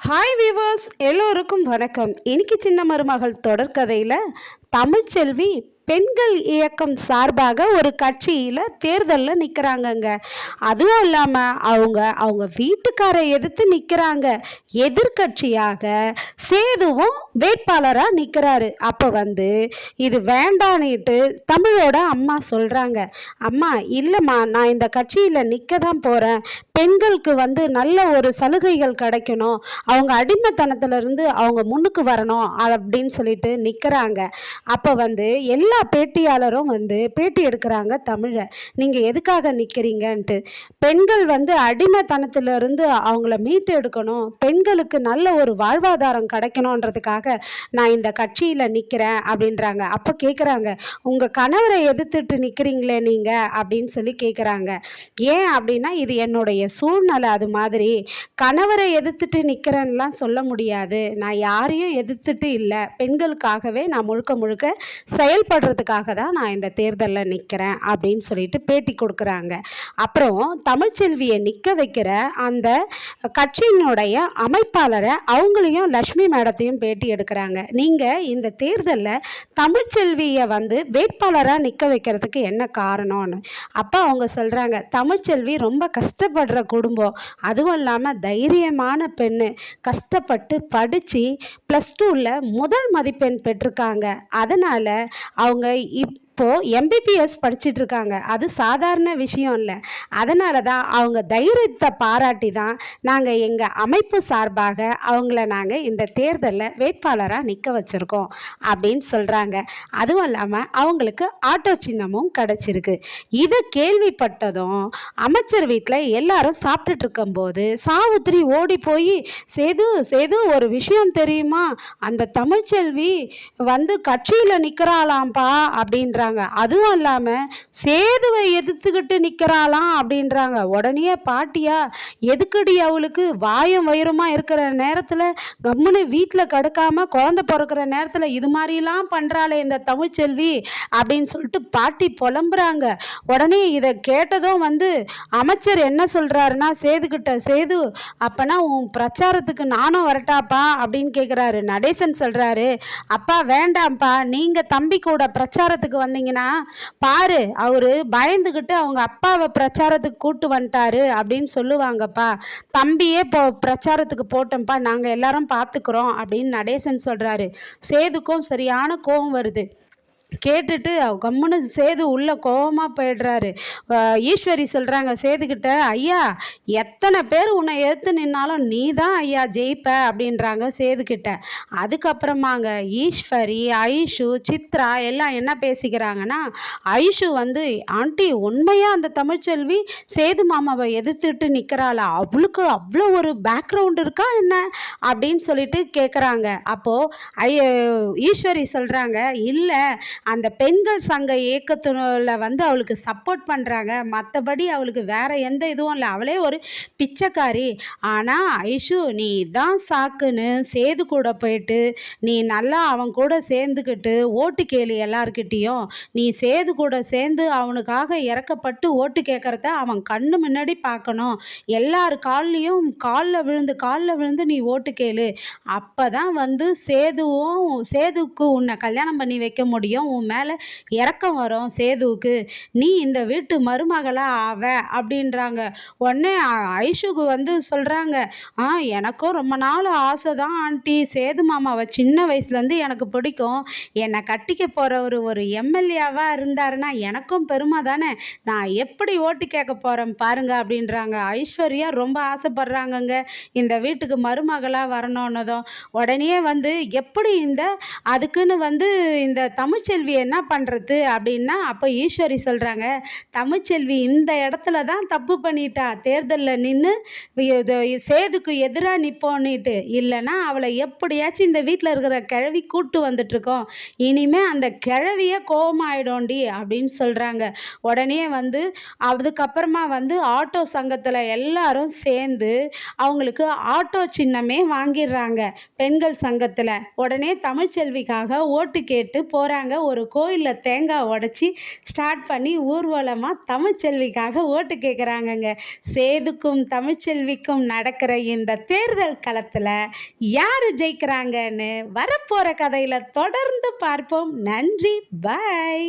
Hi viewers, எல்லோருக்கும் வணக்கம். இன்னைக்கு சின்ன மருமகள் தொடர்கதையில் தமிழ்ச்செல்வி பெண்கள் இயக்கம் சார்பாக ஒரு கட்சியில் தேர்தலில் நிற்கிறாங்கங்க. அதுவும் இல்லாமல் அவங்க வீட்டுக்காரை எதிர்த்து நிற்கிறாங்க. எதிர்கட்சியாக சேதுவும் வேட்பாளராக நிற்கிறாரு. அப்போ இது வேண்டான்னுட்டு தமிழோட அம்மா சொல்கிறாங்க. அம்மா இல்லைம்மா, நான் இந்த கட்சியில் நிற்க தான் போகிறேன். பெண்களுக்கு நல்ல ஒரு சலுகைகள் கிடைக்கணும், அவங்க அடிமைத்தனத்திலிருந்து அவங்க முன்னுக்கு வரணும் அப்படின்னு சொல்லிட்டு நிற்கிறாங்க. அப்போ எல்லா பேட்டியாளரும் பேட்டி எடுக்கிறாங்க தமிழை. நீங்கள் எதுக்காக நிற்கிறீங்கன்ட்டு. பெண்கள் அடிமைத்தனத்திலிருந்து அவங்கள மீட்டு எடுக்கணும், பெண்களுக்கு நல்ல ஒரு வாழ்வாதாரம் கிடைக்கணுன்றதுக்காக நான் இந்த கட்சியில் நிற்கிறேன் அப்படின்றாங்க. அப்போ கேட்குறாங்க, உங்கள் கணவரை எதிர்த்துட்டு நிற்கிறீங்களே நீங்கள் அப்படின்னு சொல்லி கேட்குறாங்க. ஏன் அப்படின்னா, இது என்னுடைய சூழ்நிலை, அது மாதிரி கணவரை எதிர்த்துட்டு நிற்கிறேன்னுலாம் சொல்ல முடியாது. நான் யாரையும் எதிர்த்துட்டு இல்லை, பெண்களுக்காகவே நான் முழுக்க முழுக்க செயல்படுறதுக்காக தான் நான் இந்த தேர்தலில் நிற்கிறேன் அப்படின்னு சொல்லிட்டு பேட்டி கொடுக்குறாங்க. அப்புறம் தமிழ்ச்செல்வியை நிற்க வைக்கிற அந்த கட்சியினுடைய அமைப்பாளரை அவங்களையும் லக்ஷ்மி மேடத்தையும் பேட்டி எடுக்கிறாங்க. நீங்கள் இந்த தேர்தலில் தமிழ்ச்செல்வியை வேட்பாளராக நிற்க வைக்கிறதுக்கு என்ன காரணம்னு. அப்போ அவங்க சொல்கிறாங்க, தமிழ்ச்செல்வி ரொம்ப கஷ்டப்படுற குடும்பம், அதுவும் இல்லாமல் தைரியமான பெண்ணு, கஷ்டப்பட்டு படித்து +2ல் முதல் மதிப்பெண் பெற்றிருக்காங்க. அதனால் அவங்க இப்போது எம்பிபிஎஸ் படிச்சுட்டு இருக்காங்க. அது சாதாரண விஷயம் இல்லை. அதனால தான் அவங்க தைரியத்தை பாராட்டி தான் நாங்கள் எங்கள் அமைப்பு சார்பாக அவங்கள நாங்கள் இந்த தேர்தலில் வேட்பாளராக நிற்க வச்சுருக்கோம் அப்படின்னு சொல்கிறாங்க. அதுவும் இல்லாமல் அவங்களுக்கு ஆட்டோ சின்னமும் கிடச்சிருக்கு. இதை கேள்விப்பட்டதும் அமைச்சர் வீட்டில் எல்லாரும் சாப்பிட்டுட்டு இருக்கும்போது சாவித்திரி ஓடி போய், சேது சேது ஒரு விஷயம் தெரியுமா, அந்த தமிழ்ச்செல்வி கட்சியில் நிற்கிறாளாம்பா அப்படின்றாங்க. அதுவும் இல்லாமல் சேதுவை எதிர்த்துக்கிட்டு நிற்கிறாளாம் அப்படின்றாங்க. உடனே பாட்டியா, எதுக்கடி அவளுக்கு வாயும் வயிறுமா இருக்கிற நேரத்தில் கம்முன்னு வீட்டில் கடுக்காமல் குழந்தை பிறக்கிற நேரத்தில் இது மாதிரிலாம் பண்ணுறாளே இந்த தமிழ்ச்செல்வி அப்படின்னு சொல்லிட்டு பாட்டி புலம்புறாங்க. உடனே இதை கேட்டதும் அமைச்சர் என்ன சொல்கிறாருன்னா சேதுக்கிட்ட, சேது அப்பனா உன் பிரச்சாரத்துக்கு நானும் வரட்டாப்பா அப்படின்னு கேட்குறாரு. நடேசன் சொல்கிறாரு, அப்பா வேண்டாம்ப்பா, நீங்கள் தம்பி கூட பிரச்சாரத்துக்கு வந்தீங்கன்னா பாரு, அவரு பயந்துக்கிட்டு அவங்க அப்பாவை பிரச்சாரத்துக்கு கூட்டு வந்துட்டாரு அப்படின்னு சொல்லுவாங்கப்பா. தம்பியே பிரச்சாரத்துக்கு போட்டோம்ப்பா, நாங்கள் எல்லாரும் பார்த்துக்குறோம் அப்படின்னு நடேசன் சொல்கிறாரு. சேதுக்கும் சரியான கோபம் வருது. கேட்டுட்டு கம்முன்னு சேது உள்ள கோபமாக போயிடுறாரு. ஈஸ்வரி சொல்கிறாங்க சேதுக்கிட்ட, ஐயா எத்தனை பேர் உன்னை எதிர்த்து நின்னாலும் நீ தான் ஐயா ஜெயிப்ப அப்படின்றாங்க சேதுக்கிட்ட. அதுக்கப்புறமாங்க ஈஸ்வரி, ஐஷு, சித்ரா எல்லாம் என்ன பேசிக்கிறாங்கன்னா, ஐஷு ஆண்டி உண்மையாக அந்த தமிழ்ச்செல்வி சேது மாமாவை எதிர்த்துட்டு நிற்கிறாளா, அவளுக்கு அவ்வளோ ஒரு பேக்ரவுண்ட் இருக்கா என்ன அப்படின்னு சொல்லிட்டு கேட்குறாங்க. அப்போது ஈஸ்வரி சொல்கிறாங்க, இல்லை அந்த பெண்கள் சங்க இயக்கத்தில் அவளுக்கு சப்போர்ட் பண்ணுறாங்க, மற்றபடி அவளுக்கு வேற எந்த இதுவும் இல்லை, அவளே ஒரு பிச்சைக்காரி. ஆனால் ஐஷு நீ தான் சாக்குன்னு சேது கூட போயிட்டு நீ நல்லா அவன் கூட சேர்ந்துக்கிட்டு ஓட்டு கேளு எல்லார்கிட்டேயும். நீ சேது கூட சேர்ந்து அவனுக்காக இறக்கப்பட்டு ஓட்டு கேட்குறத அவன் கண்ணு முன்னாடி பார்க்கணும். எல்லார் காலில் விழுந்து நீ ஓட்டு கேளு. அப்போ தான் சேதுவுக்கு உன்னை கல்யாணம் பண்ணி வைக்க முடியும், உன் மேலே இறக்கம் வரும் சேதுவுக்கு, நீ இந்த வீட்டு மருமகளா ஆவ அப்படின்றாங்க. உடனே ஐஷுக்கு சொல்கிறாங்க, எனக்கும் ரொம்ப நாள் ஆசை தான் ஆண்டி, சேது மாமாவை சின்ன வயசுலேருந்து எனக்கு பிடிக்கும், என்னை கட்டிக்க போகிறவர் ஒரு எம்எல்ஏவாக இருந்தாருன்னா எனக்கும் பெருமை தானே, நான் எப்படி ஓட்டு கேட்க போகிறேன் பாருங்க அப்படின்றாங்க. ஐஸ்வர்யா ரொம்ப ஆசைப்படுறாங்கங்க இந்த வீட்டுக்கு மருமகளாக வரணுன்னதும். உடனே எப்படி அதுக்குன்னு இந்த தமிழ்ச்செல்வி என்ன பண்ணுறது அப்படின்னா, அப்போ ஈஸ்வரி சொல்கிறாங்க, தமிழ்ச்செல்வி இந்த இடத்துல தான் தப்பு பண்ணிட்டா, தேர்தலில் நின்று சேதுக்கு எதிராக நிற்போன்னிட்டு, இல்லைன்னா அவளை எப்படியாச்சும் இந்த வீட்டில் இருக்கிற கிழவி கூட்டு வந்துட்டுருக்கோம், இனிமேல் அந்த கிழவியே கோபமாயிடோண்டி அப்படின்னு சொல்கிறாங்க. உடனே அதுக்கப்புறமா ஆட்டோ சங்கத்தில் எல்லாரும் சேர்ந்து அவங்களுக்கு ஆட்டோ சின்னமே வாங்கிடுறாங்க பெண்கள் சங்கத்தில். உடனே தமிழ்ச்செல்விக்காக ஓட்டு கேட்டு போகிறாங்க ஒரு கோயிலில் தேங்காய் உடச்சி ஸ்டார்ட் பண்ணி ஊர்வலமாக தமிழ்ச்செல்விக்காக ஓட்டு கேட்குறாங்கங்க. சேதுக்கும் தமிழ்ச்செல்விக்கும் நடக்கிற இந்த தேர்தல் களத்தில் யார் ஜெயிக்கிறாங்கன்னு வரப்போகிற கதையில் தொடர்ந்து பார்ப்போம். நன்றி. பாய்.